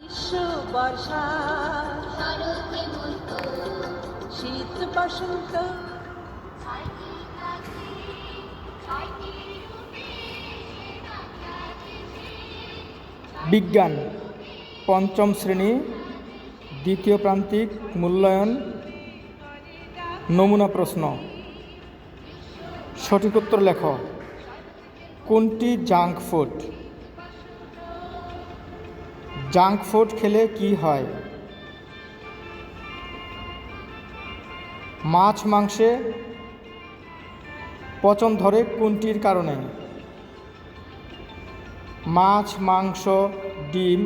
গ্রীষ্ম বর্ষা শরৎ হেমন্ত শীত বসন্ত বিজ্ঞান পঞ্চম শ্রেণী দ্বিতীয় প্রান্তিক মূল্যায়ন নমুনা প্রশ্ন। সঠিক উত্তর লেখো। কোনটি জাঙ্ক ফুড? জাঙ্ক ফুড খেলে কি হয়? মাছ মাংসে পচন ধরে কোনটির কারণে? মাছ, মাংস, ডিম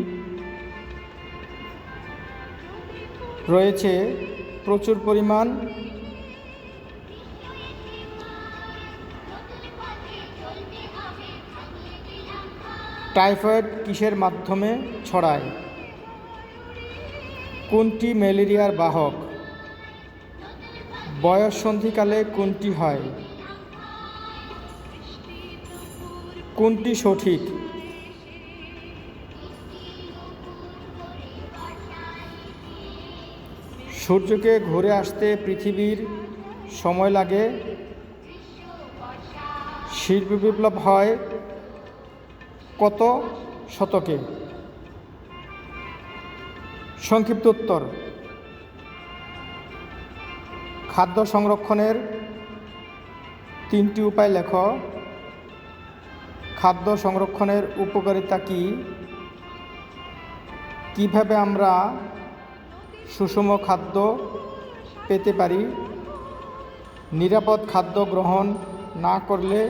রয়েছে প্রচুর পরিমাণ টাইফয়েড কিসের মাধ্যমে ছড়ায়? কোনটি ম্যালেরিয়ার বাহক? বয়ঃসন্ধিকালে কোনটি হয়? কোনটি সঠিক? সূর্যকে ঘুরে আসতে পৃথিবীর সময় লাগে। শিল্প বিপ্লব হয় কত শতকে? সংক্ষিপ্ত উত্তর। খাদ্য সংরক্ষণের 3টি উপায় লেখো। খাদ্য সংরক্ষণের উপকারিতা কী? কিভাবে আমরা সুষম খাদ্য পেতে পারি? নিরাপদ খাদ্য গ্রহণ না করলে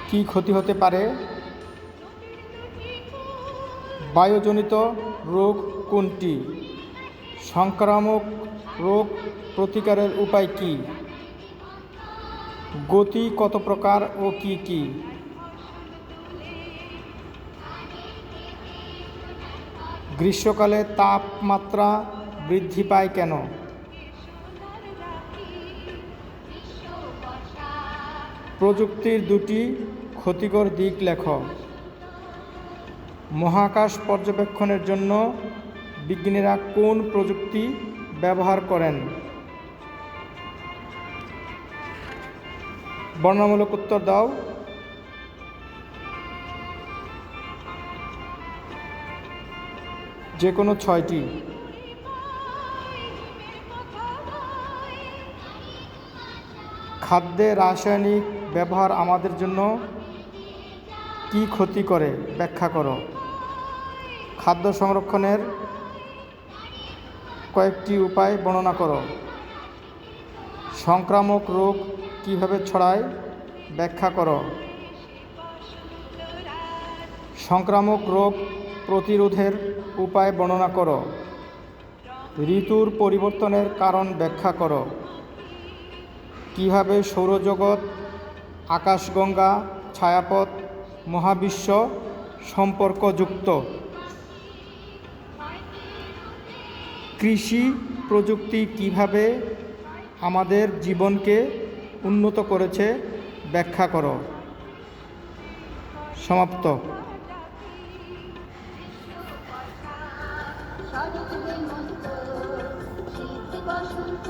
কি ক্ষতি হতে পারে? বায়ুজনিত রোগ কোনটি? সংক্রামক রোগ প্রতিকারের উপায় কি? গতি কত প্রকার ও কি কি? গ্রীষ্মকালে তাপমাত্রা বৃদ্ধি পায় কেন? প্রযুক্তির 2টি ক্ষতিকর দিক লেখো। মহাকাশ পর্যবেক্ষণের জন্য বিজ্ঞানীরা কোন প্রযুক্তি ব্যবহার করেন? বর্ণনামূলক উত্তর দাও। যে কোনো 6টি। খাদ্যে রাসায়নিক ব্যবহার আমাদের জন্য কি ক্ষতি করে ব্যাখ্যা করো। খাদ্য সংরক্ষণের কয়েকটি উপায় বর্ণনা করো। সংক্রামক রোগ কিভাবে ছড়ায় ব্যাখ্যা করো। সংক্রামক রোগ প্রতিরোধের উপায় বর্ণনা করো। ঋতুর পরিবর্তনের কারণ ব্যাখ্যা করো। কিভাবে সৌরজগৎ, আকাশগঙ্গা, ছায়াপথ, মহাবিশ্ব সম্পর্কযুক্ত? কৃষি প্রযুক্তি কিভাবে আমাদের জীবনকে উন্নত করেছে ব্যাখ্যা করো। সমাপ্ত। শরৎ হেমন্ত শীত বসন্ত